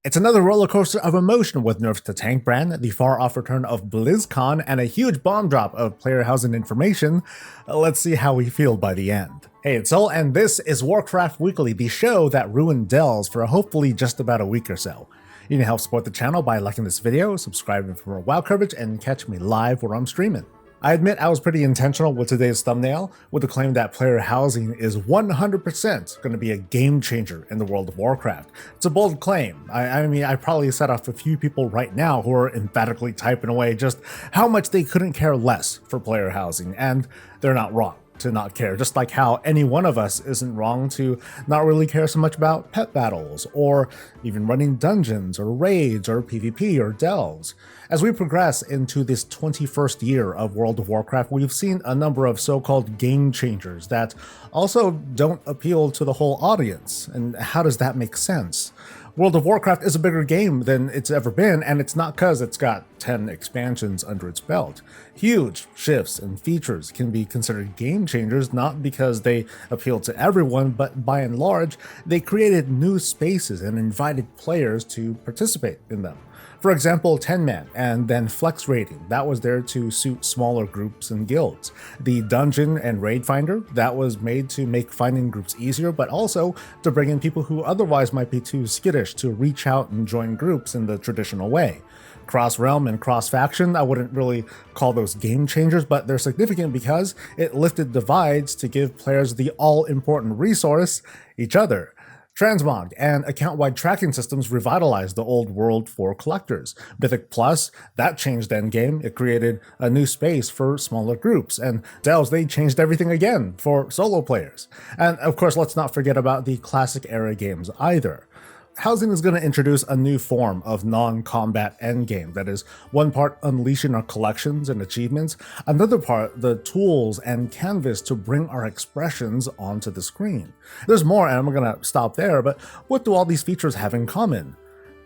It's another roller coaster of emotion with nerfs to Tank Brann, the far-off return of BlizzCon, and a huge bomb drop of player housing information. Let's see how we feel by the end. Hey, it's Soul, and this is Warcraft Weekly, the show that ruined Dells for hopefully just about a week or so. You can help support the channel by liking this video, subscribing for more WoW coverage, and catch me live where I'm streaming. I admit I was pretty intentional with today's thumbnail, with the claim that player housing is 100% going to be a game changer in the world of Warcraft. It's a bold claim. I mean, I probably set off a few people right now who are emphatically typing away just how much they couldn't care less for player housing, and they're not wrong to not care, just like how any one of us isn't wrong to not really care so much about pet battles, or even running dungeons, or raids, or PvP, or delves. As we progress into this 21st year of World of Warcraft, we've seen a number of so-called game changers that also don't appeal to the whole audience. And how does that make sense? World of Warcraft is a bigger game than it's ever been, and it's not because it's got 10 expansions under its belt. Huge shifts and features can be considered game changers, not because they appeal to everyone, but by and large, they created new spaces and invited players to participate in them. For example, 10-man and then flex raiding, that was there to suit smaller groups and guilds. The dungeon and raid finder, that was made to make finding groups easier, but also to bring in people who otherwise might be too skittish to reach out and join groups in the traditional way. Cross-realm and cross-faction, I wouldn't really call those game changers, but they're significant because it lifted divides to give players the all-important resource, each other. Transmog and account-wide tracking systems revitalized the old world for collectors. Mythic Plus, that changed the endgame. It created a new space for smaller groups. And Delves, they changed everything again for solo players. And of course, let's not forget about the classic era games either. Housing is going to introduce a new form of non-combat endgame that is one part unleashing our collections and achievements, another part the tools and canvas to bring our expressions onto the screen. There's more, and I'm going to stop there, but what do all these features have in common?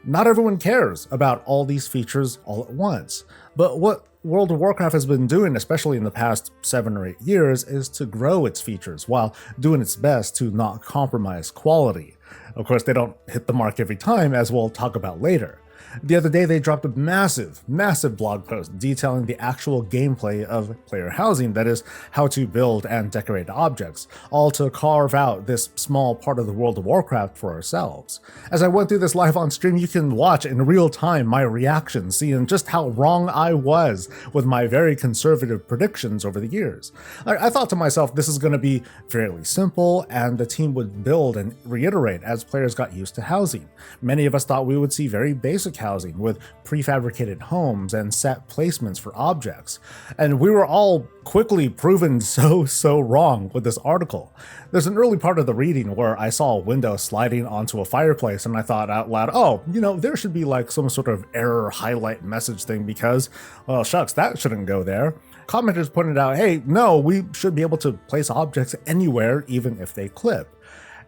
Not everyone cares about all these features all at once, but what World of Warcraft has been doing, especially in the past 7 or 8 years, is to grow its features while doing its best to not compromise quality. Of course, they don't hit the mark every time, as we'll talk about later. The other day, they dropped a massive blog post detailing the actual gameplay of player housing, that is, how to build and decorate objects, all to carve out this small part of the World of Warcraft for ourselves. As I went through this live on stream, you can watch in real time my reaction, seeing just how wrong I was with my very conservative predictions over the years. I thought to myself, this is going to be fairly simple, and the team would build and reiterate as players got used to housing. Many of us thought we would see very basic housing with prefabricated homes and set placements for objects. And we were all quickly proven so wrong with this article. There's an early part of the reading where I saw a window sliding onto a fireplace, and I thought out loud, oh, there should be like some sort of error highlight message thing because, well, shucks, that shouldn't go there. Commenters pointed out, hey, no, we should be able to place objects anywhere, even if they clip.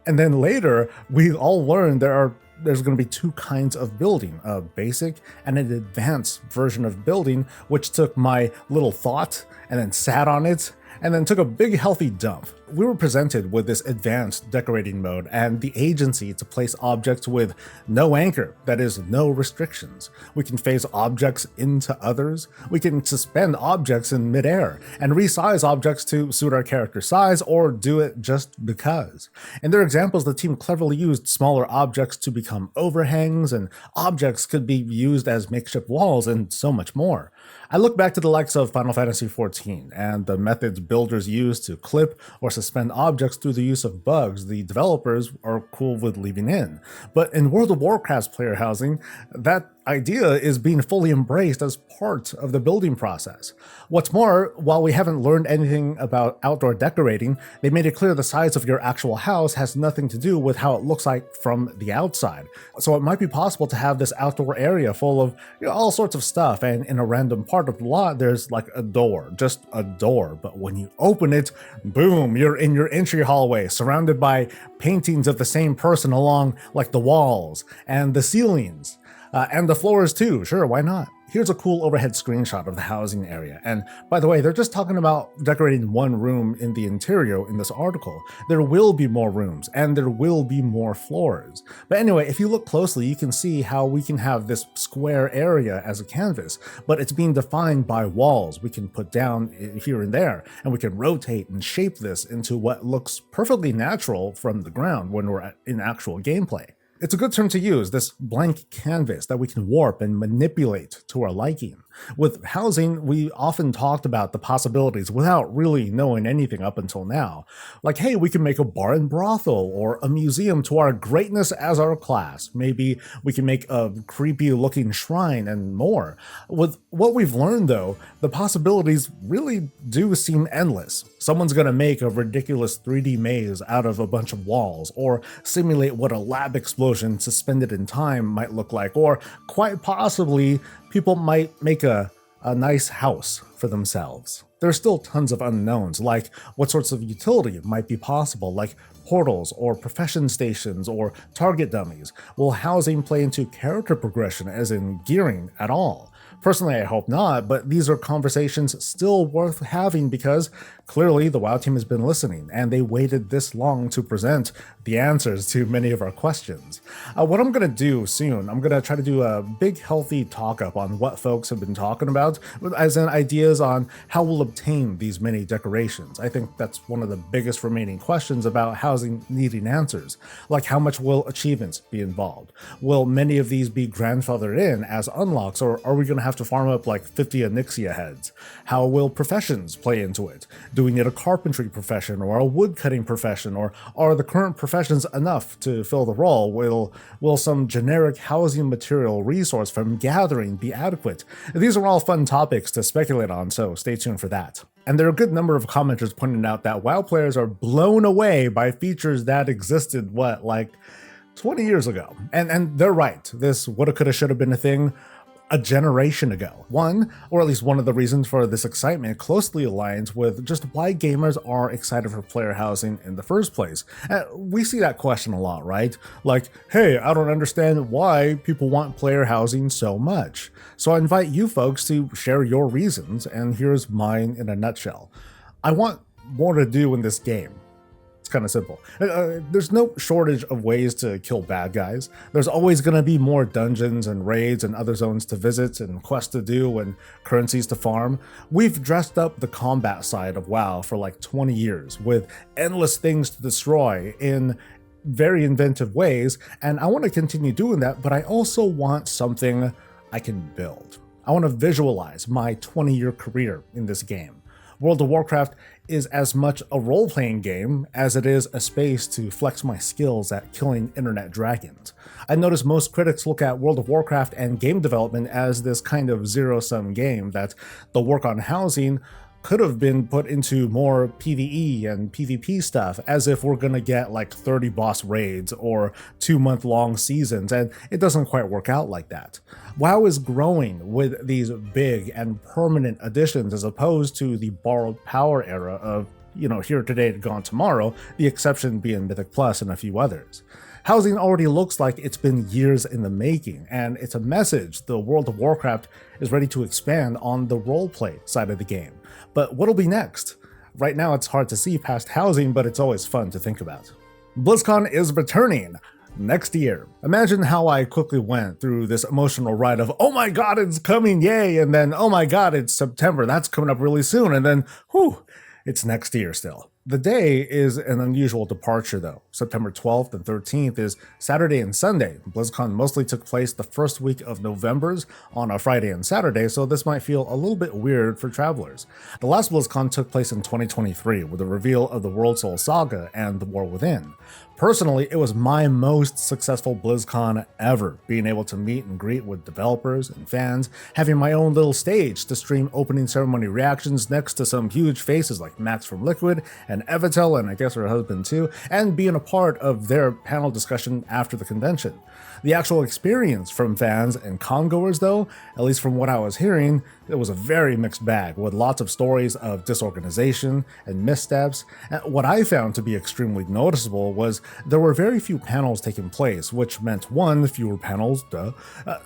And then later, we all learned there's going to be 2 kinds of building, a basic and an advanced version of building, which took my little thought and then sat on it and then took a big healthy dump. We were presented with this advanced decorating mode and the agency to place objects with no anchor, that is, no restrictions. We can phase objects into others, we can suspend objects in midair, and resize objects to suit our character size or do it just because. In their examples, the team cleverly used smaller objects to become overhangs, and objects could be used as makeshift walls, and so much more. I look back to the likes of Final Fantasy XIV and the methods builders use to clip or suspend objects through the use of bugs the developers are cool with leaving in. But in World of Warcraft's player housing, that idea is being fully embraced as part of the building process. What's more, while we haven't learned anything about outdoor decorating, they made it clear the size of your actual house has nothing to do with how it looks like from the outside. So it might be possible to have this outdoor area full of all sorts of stuff, and in a random part of the lot, there's like a door, just a door. But when you open it, boom, you're in your entry hallway, surrounded by paintings of the same person along like the walls and the ceilings. And the floors too, sure, why not? Here's a cool overhead screenshot of the housing area. And by the way, they're just talking about decorating one room in the interior in this article. There will be more rooms and there will be more floors. But anyway, if you look closely, you can see how we can have this square area as a canvas, but it's being defined by walls we can put down here and there, and we can rotate and shape this into what looks perfectly natural from the ground when we're in actual gameplay. It's a good term to use, this blank canvas that we can warp and manipulate to our liking. With housing, we often talked about the possibilities without really knowing anything up until now. Like, hey, we can make a bar and brothel or a museum to our greatness as our class. Maybe we can make a creepy looking shrine and more. With what we've learned though, the possibilities really do seem endless. Someone's gonna make a ridiculous 3D maze out of a bunch of walls, or simulate what a lab explosion suspended in time might look like, or quite possibly people might make a nice house for themselves. There's still tons of unknowns, like what sorts of utility might be possible, like portals or profession stations or target dummies. Will housing play into character progression, as in gearing, at all? Personally, I hope not, but these are conversations still worth having because clearly the WoW team has been listening and they waited this long to present the answers to many of our questions. What I'm going to do soon, I'm going to try to do a big healthy talk up on what folks have been talking about, as in ideas on how we'll obtain these many decorations. I think that's one of the biggest remaining questions about housing needing answers, like how much will achievements be involved? Will many of these be grandfathered in as unlocks, or are we going to have to farm up like 50 Onyxia heads? How will professions play into it? Do we need a carpentry profession or a woodcutting profession, or are the current professions enough to fill the role? Will some generic housing material resource from gathering be adequate? These are all fun topics to speculate on, so stay tuned for that. And there are a good number of commenters pointing out that WoW players are blown away by features that existed, like 20 years ago. And they're right. This woulda, coulda, shoulda been a thing a generation ago. One, or at least one of the reasons for this excitement, closely aligns with just why gamers are excited for player housing in the first place. We see that question a lot, right? Like, hey, I don't understand why people want player housing so much. So I invite you folks to share your reasons, and here's mine in a nutshell. I want more to do in this game. It's kind of simple. There's no shortage of ways to kill bad guys. There's always going to be more dungeons and raids and other zones to visit and quests to do and currencies to farm. We've dressed up the combat side of WoW for like 20 years with endless things to destroy in very inventive ways, and I want to continue doing that, but I also want something I can build. I want to visualize my 20-year career in this game. World of Warcraft is as much a role-playing game as it is a space to flex my skills at killing internet dragons. I notice most critics look at World of Warcraft and game development as this kind of zero-sum game, that the work on housing could have been put into more PvE and PvP stuff, as if we're gonna get like 30 boss raids or 2-month-long seasons, and it doesn't quite work out like that. WoW is growing with these big and permanent additions as opposed to the borrowed power era of, here today, gone tomorrow, the exception being Mythic Plus and a few others. Housing already looks like it's been years in the making, and it's a message the World of Warcraft is ready to expand on the roleplay side of the game. But what'll be next? Right now it's hard to see past housing, but it's always fun to think about. BlizzCon is returning next year. Imagine how I quickly went through this emotional ride of, oh my god, it's coming, yay, and then, oh my god, it's September, that's coming up really soon, and then, whew, it's next year still. The day is an unusual departure though. September 12th and 13th is Saturday and Sunday. BlizzCon mostly took place the first week of November's on a Friday and Saturday, so this might feel a little bit weird for travelers. The last BlizzCon took place in 2023 with the reveal of the World Soul Saga and the War Within. Personally, it was my most successful BlizzCon ever, being able to meet and greet with developers and fans, having my own little stage to stream opening ceremony reactions next to some huge faces like Max from Liquid and Evitel, and I guess her husband too, and being a part of their panel discussion after the convention. The actual experience from fans and congoers though, at least from what I was hearing, it was a very mixed bag with lots of stories of disorganization and missteps. And what I found to be extremely noticeable was there were very few panels taking place, which meant one, fewer panels,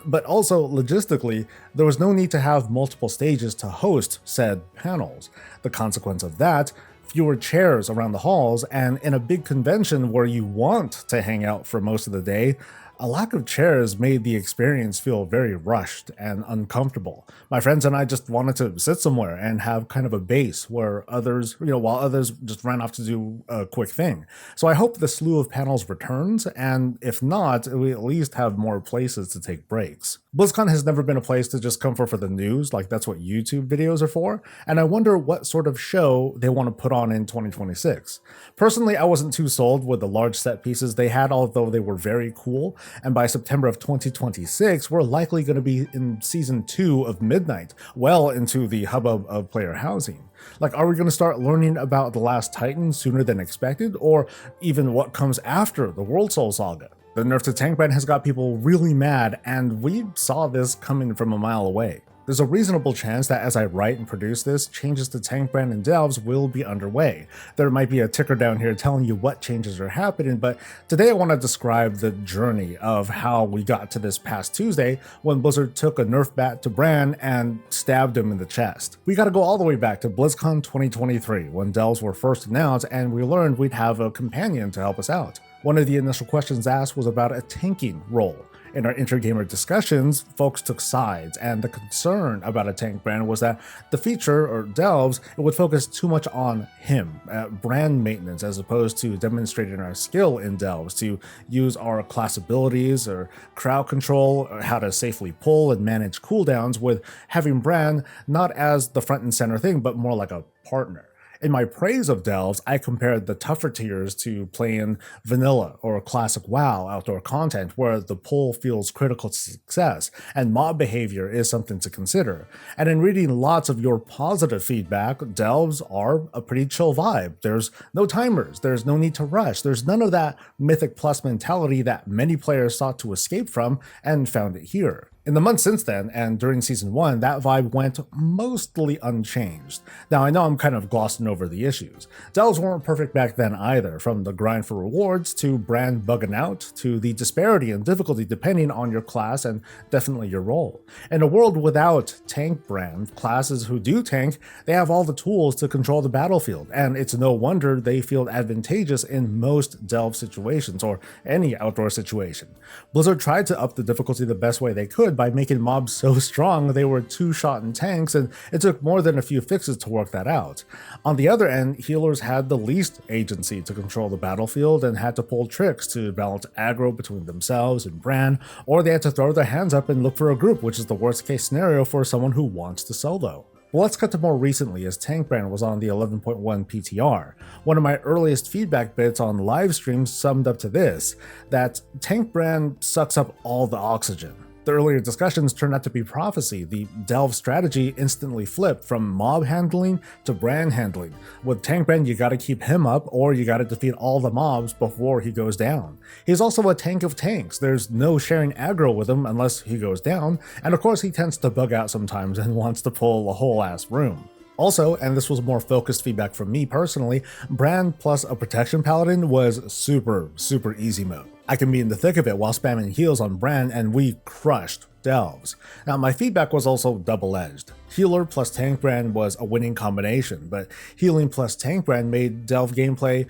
but also logistically, there was no need to have multiple stages to host said panels. The consequence of that, fewer chairs around the halls, and in a big convention where you want to hang out for most of the day, a lack of chairs made the experience feel very rushed and uncomfortable. My friends and I just wanted to sit somewhere and have kind of a base where others, while others just ran off to do a quick thing. So I hope the slew of panels returns, and if not, we at least have more places to take breaks. BlizzCon has never been a place to just come for the news, like that's what YouTube videos are for, and I wonder what sort of show they want to put on in 2026. Personally, I wasn't too sold with the large set pieces they had, although they were very cool, and by September of 2026, we're likely going to be in Season 2 of Midnight, well into the hubbub of player housing. Like, are we going to start learning about the Last Titan sooner than expected, or even what comes after the World Soul Saga? The nerf to Tank Brann has got people really mad, and we saw this coming from a mile away. There's a reasonable chance that as I write and produce this, changes to Tank Brann and devs will be underway. There might be a ticker down here telling you what changes are happening, but today I want to describe the journey of how we got to this past Tuesday when Blizzard took a nerf bat to Brann and stabbed him in the chest. We gotta go all the way back to BlizzCon 2023 when delves were first announced and we learned we'd have a companion to help us out. One of the initial questions asked was about a tanking role. In our intergamer discussions, folks took sides, and the concern about a Tank Brann was that the feature, or delves, it would focus too much on him, brand maintenance, as opposed to demonstrating our skill in delves to use our class abilities or crowd control, or how to safely pull and manage cooldowns, with having Brann not as the front and center thing, but more like a partner. In my praise of delves, I compared the tougher tiers to playing vanilla or classic WoW outdoor content where the pull feels critical to success and mob behavior is something to consider. And in reading lots of your positive feedback, delves are a pretty chill vibe. There's no timers, there's no need to rush, there's none of that Mythic Plus mentality that many players sought to escape from and found it here. In the months since then, and during Season 1, that vibe went mostly unchanged. Now, I know I'm kind of glossing over the issues. Delves weren't perfect back then either, from the grind for rewards, to Brann bugging out, to the disparity in difficulty depending on your class and definitely your role. In a world without Tank Brann, classes who do tank, they have all the tools to control the battlefield, and it's no wonder they feel advantageous in most delve situations, or any outdoor situation. Blizzard tried to up the difficulty the best way they could by making mobs so strong they were two-shot in tanks, and it took more than a few fixes to work that out. On the other end, healers had the least agency to control the battlefield and had to pull tricks to balance aggro between themselves and Brann, or they had to throw their hands up and look for a group, which is the worst case scenario for someone who wants to solo. Well, let's cut to more recently as Tank Brann was on the 11.1 PTR. One of my earliest feedback bits on live streams summed up to this, that Tank Brann sucks up all the oxygen. The earlier discussions turned out to be prophecy. The delve strategy instantly flipped from mob handling to Brann handling. With Tank Brann, you gotta keep him up or you gotta defeat all the mobs before he goes down. He's also a tank of tanks. There's no sharing aggro with him unless he goes down, and of course he tends to bug out sometimes and wants to pull a whole ass room. Also, and this was more focused feedback from me personally, Brann plus a protection paladin was super easy mode. I can be in the thick of it while spamming heals on Brann, and we crushed delves. Now, my feedback was also double-edged. Healer plus Tank Brann was a winning combination, but healing plus Tank Brann made delve gameplay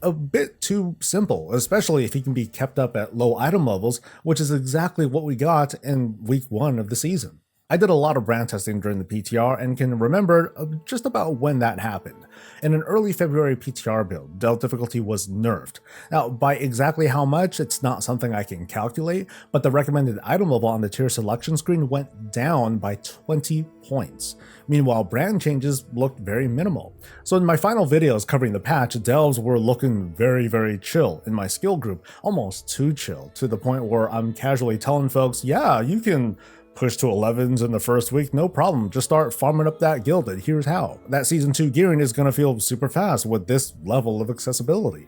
a bit too simple, especially if he can be kept up at low item levels, which is exactly what we got in week 1 of the season. I did a lot of Brann testing during the PTR and can remember just about when that happened. In an early February PTR build, delve difficulty was nerfed. Now, by exactly how much, it's not something I can calculate, but the recommended item level on the tier selection screen went down by 20 points. Meanwhile, Brann changes looked very minimal. So in my final videos covering the patch, delves were looking very chill in my skill group, almost too chill, to the point where I'm casually telling folks, yeah, you can push to 11s in the first week, no problem. Just start farming up that gilded. Here's how. That Season 2 gearing is going to feel super fast with this level of accessibility.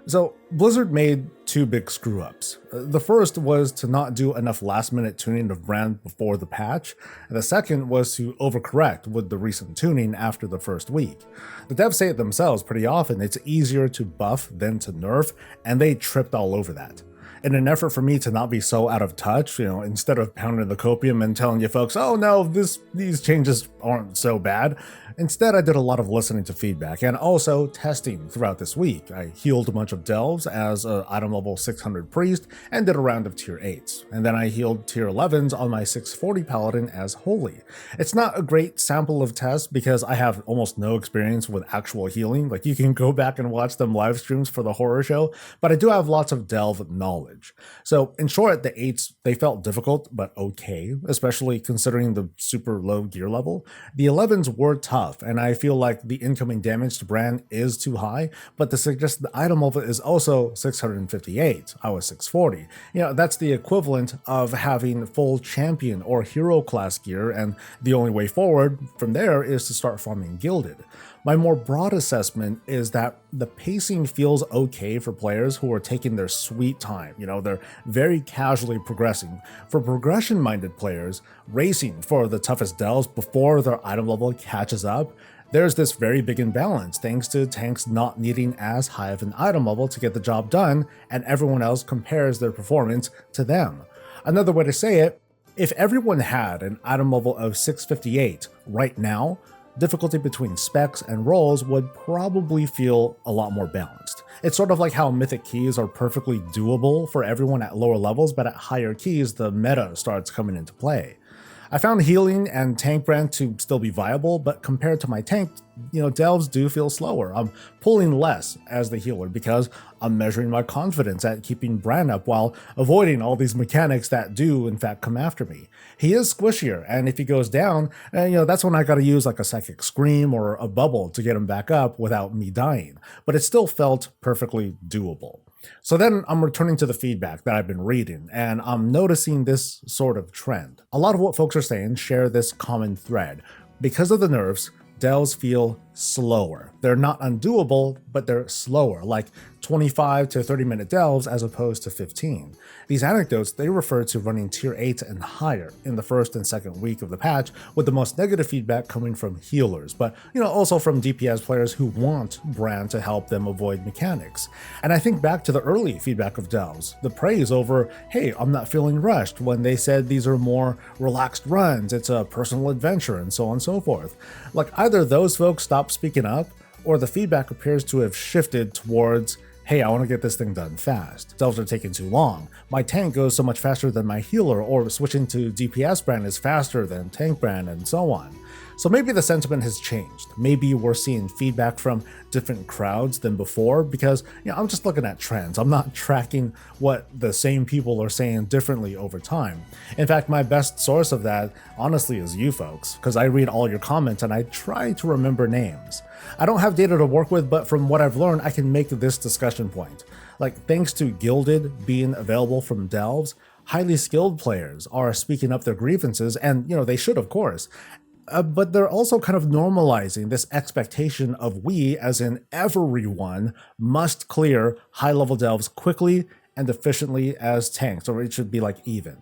So Blizzard made two big screw-ups. The first was to not do enough last-minute tuning of Brann before the patch, and the second was to overcorrect with the recent tuning after the first week. The devs say it themselves pretty often, it's easier to buff than to nerf, and they tripped all over that. In an effort for me to not be so out of touch, instead of pounding the copium and telling you folks, oh no, these changes aren't so bad, instead I did a lot of listening to feedback and also testing throughout this week. I healed a bunch of delves as an item level 600 priest and did a round of tier 8s, and then I healed tier 11s on my 640 paladin as holy. It's not a great sample of tests because I have almost no experience with actual healing, like you can go back and watch them live streams for the horror show, but I do have lots of delve knowledge. So in short, the 8s, they felt difficult, but okay, especially considering the super low gear level. The 11s were tough, and I feel like the incoming damage to Brann is too high, but to suggest the item level is also 658, I was 640. That's the equivalent of having full champion or hero class gear, and the only way forward from there is to start farming gilded. My more broad assessment is that the pacing feels okay for players who are taking their sweet time. They're very casually progressing. For progression-minded players, racing for the toughest delves before their item level catches up, there's this very big imbalance thanks to tanks not needing as high of an item level to get the job done, and everyone else compares their performance to them. Another way to say it, if everyone had an item level of 658 right now, difficulty between specs and roles would probably feel a lot more balanced. It's sort of like how mythic keys are perfectly doable for everyone at lower levels, but at higher keys, the meta starts coming into play. I found healing and Tank Brann to still be viable, but compared to my tank, delves do feel slower. I'm pulling less as the healer because I'm measuring my confidence at keeping Brann up while avoiding all these mechanics that do in fact come after me. He is squishier, and if he goes down, that's when I gotta use like a psychic scream or a bubble to get him back up without me dying, but it still felt perfectly doable. So then I'm returning to the feedback that I've been reading, and I'm noticing this sort of trend. A lot of what folks are saying share this common thread. Because of the nerfs, delves feel slower. They're not undoable, but they're slower, like 25 to 30 minute delves as opposed to 15. These anecdotes, they refer to running tier 8 and higher in the first and second week of the patch, with the most negative feedback coming from healers, but also from DPS players who want Brann to help them avoid mechanics. And I think back to the early feedback of delves, the praise over, hey, I'm not feeling rushed, when they said these are more relaxed runs, it's a personal adventure, and so on and so forth. Like either those folks stopped speaking up, or the feedback appears to have shifted towards, hey, I want to get this thing done fast. Delves are taking too long. My tank goes so much faster than my healer, or switching to DPS Brann is faster than Tank Brann, and so on. So maybe the sentiment has changed. Maybe we're seeing feedback from different crowds than before because I'm just looking at trends. I'm not tracking what the same people are saying differently over time. In fact, my best source of that honestly is you folks, because I read all your comments and I try to remember names. I don't have data to work with, but from what I've learned, I can make this discussion point. Like, thanks to Gilded being available from delves, highly skilled players are speaking up their grievances, and they should, of course. But they're also kind of normalizing this expectation of we, as in everyone, must clear high-level delves quickly and efficiently as tanks, or it should be like even.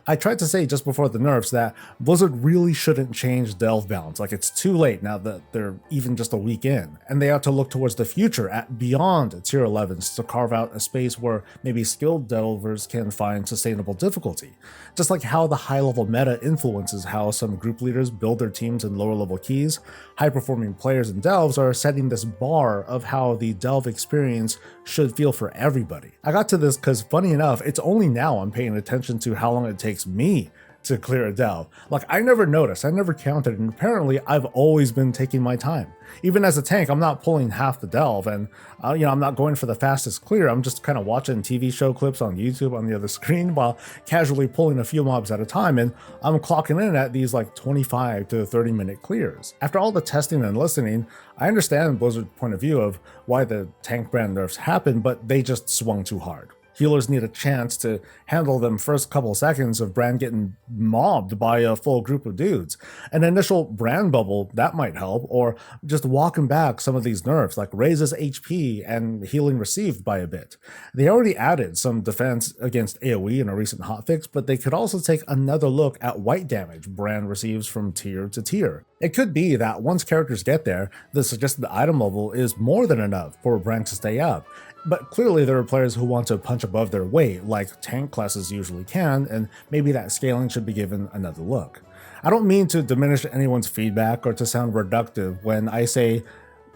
I tried to say just before the nerfs that Blizzard really shouldn't change delve balance. Like, it's too late now that they're even just a week in, and they ought to look towards the future at beyond tier 11s to carve out a space where maybe skilled delvers can find sustainable difficulty. Just like how the high-level meta influences how some group leaders build their teams in lower-level keys, high-performing players in delves are setting this bar of how the delve experience should feel for everybody. I got to this because, funny enough, it's only now I'm paying attention to how long it takes me to clear a delve. Like, I never noticed, I never counted, and apparently I've always been taking my time. Even as a tank, I'm not pulling half the delve, and I'm not going for the fastest clear. I'm just kind of watching TV show clips on YouTube on the other screen while casually pulling a few mobs at a time, and I'm clocking in at these like 25 to 30 minute clears. After all the testing and listening, I understand Blizzard's point of view of why the Tank Brann nerfs happened, but they just swung too hard. Healers need a chance to handle them first couple seconds of Brann getting mobbed by a full group of dudes. An initial Brann bubble, that might help, or just walking back some of these nerfs, like raises HP and healing received by a bit. They already added some defense against AoE in a recent hotfix, but they could also take another look at white damage Brann receives from tier to tier. It could be that once characters get there, the suggested item level is more than enough for Brann to stay up. But clearly there are players who want to punch above their weight, like tank classes usually can, and maybe that scaling should be given another look. I don't mean to diminish anyone's feedback or to sound reductive when I say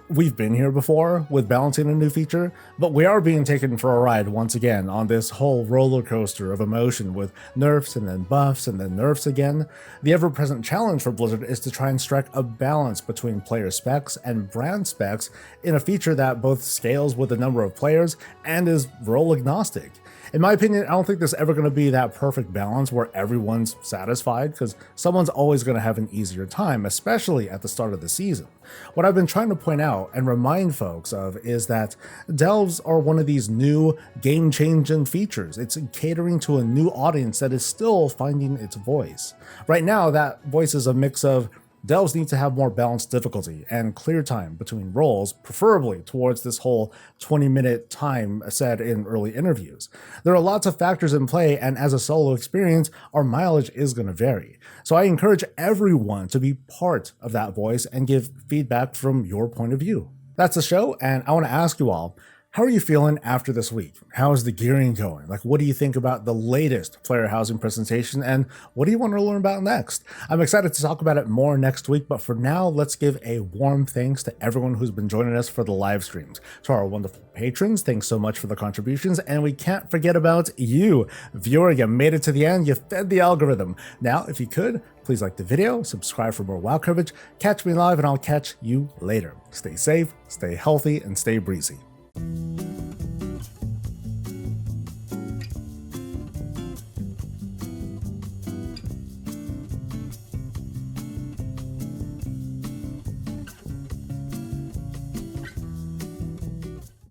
we've been here before with balancing a new feature, but we are being taken for a ride once again on this whole roller coaster of emotion with nerfs and then buffs and then nerfs again. The ever-present challenge for Blizzard is to try and strike a balance between player specs and brand specs in a feature that both scales with the number of players and is role agnostic. In my opinion, I don't think there's ever going to be that perfect balance where everyone's satisfied, because someone's always going to have an easier time, especially at the start of the season. What I've been trying to point out and remind folks of is that delves are one of these new game-changing features. It's catering to a new audience that is still finding its voice. Right now, that voice is a mix of delves need to have more balanced difficulty and clear time between roles, preferably towards this whole 20-minute time said in early interviews. There are lots of factors in play, and as a solo experience, our mileage is going to vary. So I encourage everyone to be part of that voice and give feedback from your point of view. That's the show, and I want to ask you all, how are you feeling after this week? How is the gearing going? Like, what do you think about the latest player housing presentation, and what do you want to learn about next? I'm excited to talk about it more next week, but for now, let's give a warm thanks to everyone who's been joining us for the live streams. To our wonderful patrons, thanks so much for the contributions, and we can't forget about you. Viewer, you made it to the end, you fed the algorithm. Now, if you could, please like the video, subscribe for more WoW coverage, catch me live, and I'll catch you later. Stay safe, stay healthy, and stay breezy.